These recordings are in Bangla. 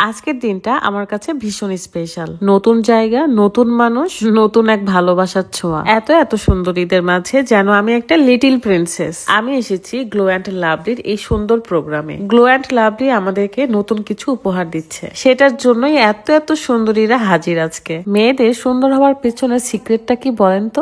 আজকের দিনটা আমার কাছে ভীষণ স্পেশাল। নতুন জায়গা, নতুন মানুষ, নতুন এক ভালোবাসার ছোঁয়া। এত এত সুন্দরীদের মাঝে যেন আমি একটা লিটিল প্রিন্সেস। আমি এসেছি গ্লো অ্যান্ড লাভলির এই সুন্দর প্রোগ্রামে। গ্লো অ্যান্ড লাভলি আমাদেরকে নতুন কিছু উপহার দিচ্ছে, সেটার জন্যই এত এত সুন্দরীরা হাজির আজকে। মেয়েদের সুন্দর হওয়ার পেছনের সিক্রেটটা কি বলেন তো?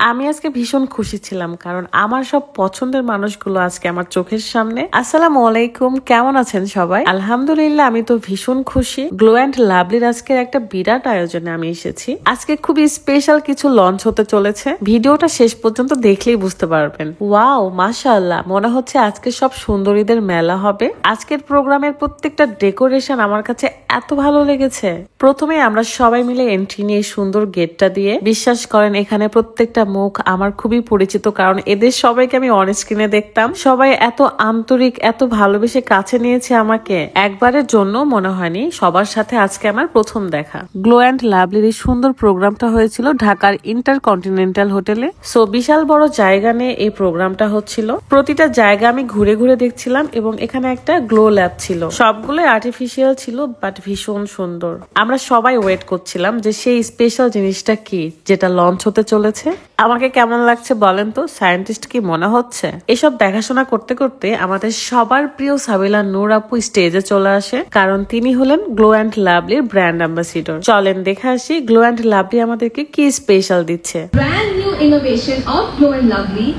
আমি আজকে ভীষণ খুশি ছিলাম, কারণ আমার সব পছন্দের মানুষগুলো আজকে আমার চোখের সামনে। আসসালামু আলাইকুম, কেমন আছেন সবাই? আলহামদুলিল্লাহ, আমি তো ভীষণ খুশি। গ্লো অ্যান্ড লাভলির আজকের একটা বিরাট আয়োজনে আমি এসেছি। আজকে খুবই স্পেশাল কিছু লঞ্চ হতে চলেছে। ভিডিওটা শেষ পর্যন্ত দেখলেই বুঝতে পারবেন। ওয়াও, মাশাআল্লাহ, মনে হচ্ছে আজকে সব সুন্দরীদের মেলা হবে। আজকের প্রোগ্রামের প্রত্যেকটা ডেকোরেশন আমার কাছে এত ভালো লেগেছে। প্রথমে আমরা সবাই মিলে এন্ট্রি নিয়ে সুন্দর গেটটা দিয়ে, বিশ্বাস করেন এখানে প্রত্যেকটা মুখ আমার খুবই পরিচিত, কারণ এদের সবাইকে আমি অন স্ক্রিনে দেখতাম। সবাই এত আন্তরিক, এত ভালোবেসে কাছে নিয়েছে আমাকে। একবারের জন্য মনে হয়নি সবার সাথে আজকে আমার প্রথম দেখা। গ্লো অ্যান্ড লাভলির এই সুন্দর প্রোগ্রামটা হয়েছিল ঢাকার ইন্টারকন্টিনেন্টাল হোটেলে। সো বিশাল বড় জায়গা নিয়ে এই প্রোগ্রামটা হচ্ছিল। প্রতিটা জায়গা আমি ঘুরে ঘুরে দেখছিলাম এবং এখানে একটা গ্লো ল্যাব ছিল। সবগুলো আর্টিফিশিয়াল ছিল, বাট ভীষণ সুন্দর। আমরা সবাই ওয়েট করছিলাম যে সেই স্পেশাল জিনিসটা কি যেটা লঞ্চ হতে চলেছে। আমাকে কেমন লাগছে বলেন তো? সায়েন্টিস্ট কি মনে হচ্ছে? এসব দেখাশোনা করতে করতে আমাদের সবার প্রিয় সাবিলা নূর আপু স্টেজে চলে আসে, কারণ তিনি হলেন গ্লো অ্যান্ড লাভলির ব্র্যান্ড অ্যাম্বাসিডর। চলেন দেখে আসি গ্লো অ্যান্ড লাভলি আমাদেরকে কি স্পেশাল দিচ্ছে। Brand new innovation of Glow and Lovely,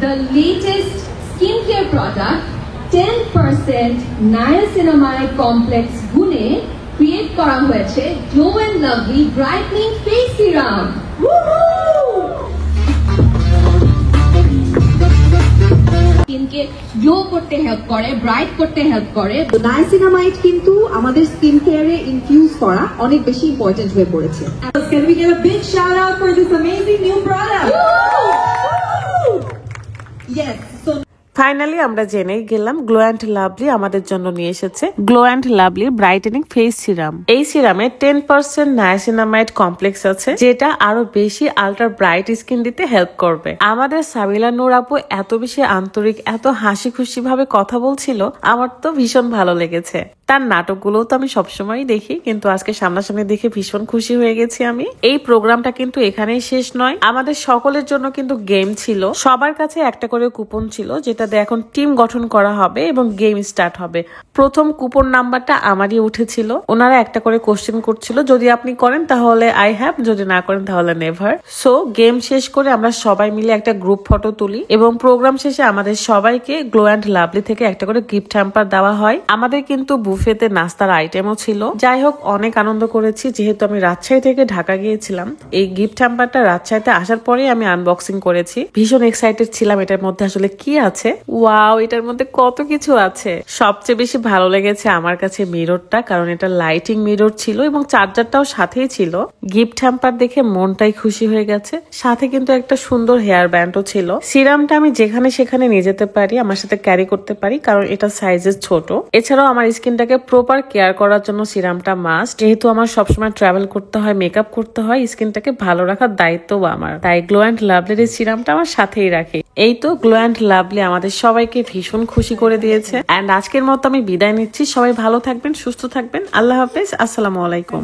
the latest skincare product, 10% niacinamide complex গুণে ক্রিয়েট করা হয়েছে Glow and Lovely brightening face serum. স্কিনকে গ্লো করতে হেল্প করে, ব্রাইট করতে হেল্প করে। নাইসিনামাইড কিন্তু আমাদের স্কিন কেয়ারে ইনফিউজ করা অনেক বেশি ইম্পর্টেন্ট হয়ে পড়েছে। Can we give a big shout out for this amazing new product? Yes. So finally আমরা জেনে গেলাম গ্লো অ্যান্ড লাভলি আমাদের জন্য নিয়ে এসেছে গ্লো অ্যান্ড লাভলির ব্রাইটেনিং ফেস সিরাম। এই সিরামে 10% নায়াসিনামাইড কমপ্লেক্স আছে, যেটা আরো বেশি আলট্রা ব্রাইট স্কিন দিতে হেল্প করবে। আমাদের সাবিলা নূর আপু এত বেশি আন্তরিক, এত হাসি খুশি ভাবে কথা বলছিল, আমার তো ভীষণ ভালো লেগেছে। তার নাটকগুলোও তো আমি সবসময়ই দেখি, কিন্তু আজকে সামনাসামনি দেখে ভীষণ খুশি হয়ে গেছি আমি। এই প্রোগ্রামটা কিন্তু এখানেই শেষ নয়, আমাদের সকলের জন্য কিন্তু গেম ছিল। সবার কাছে একটা করে কুপন ছিল, যেটাতে এখন টিম গঠন করা হবে এবং গেম স্টার্ট হবে। প্রথম কুপন নাম্বারটা আমারই উঠেছিল। ওনারা একটা করে কোশ্চেন করছিল, যদি আপনি করেন তাহলে আই হ্যাভ, যদি না করেন তাহলে নেভার। সো গেম শেষ করে আমরা সবাই মিলে একটা গ্রুপ ফটো তুলি এবং প্রোগ্রাম শেষে আমাদের সবাইকে গ্লো অ্যান্ড লাভলি থেকে একটা করে গিফট হ্যাম্পার দেওয়া হয়। আমাদের কিন্তু বুফেতে নাস্তার আইটেমও ছিল। যাই হোক, অনেক আনন্দ করেছি। যেহেতু আমি রাজশাহী থেকে ঢাকা গিয়েছিলাম, এই গিফট হ্যাম্পারটা রাজশাহীতে আসার পরে আমি আনবক্সিং করেছি। ভীষণ এক্সাইটেড ছিলাম এটার মধ্যে আসলে কি আছে। ওয়াও, এটার মধ্যে কত কিছু আছে। সবচেয়ে বেশি ভালো লেগেছে আমার কাছে মিররটা, কারণ এটা লাইটিং মিরর ছিল এবং চার্জারটাও সাথেই ছিল। গিফট হ্যাম্পার দেখে মনটাই খুশি হয়ে গেছে। সাথে কিন্তু একটা সুন্দর হেয়ার ব্যান্ডও ছিল। সিরামটা আমি যেখানে সেখানে নিয়ে যেতে পারি, আমার সাথে ক্যারি করতে পারি, কারণ এটা সাইজে ছোট। এছাড়াও আমার স্কিনটাকে প্রপার কেয়ার করার জন্য সিরামটা মাস্ট। যেহেতু আমার সবসময় ট্রাভেল করতে হয়, মেকআপ করতে হয়, স্কিনটাকে ভালো রাখার দায়িত্বও আমার। তাই গ্লো অ্যান্ড লাভলির এই সিরামটা আমার সাথেই রাখি। এই তো গ্লো অ্যান্ড লাভলি আমাদের সবাইকে ভীষণ খুশি করে দিয়েছে। এন্ড আজকের মতো আমি বিদায় নিচ্ছি। সবাই ভালো থাকবেন, সুস্থ থাকবেন। আল্লাহ হাফেজ, আসসালামু আলাইকুম।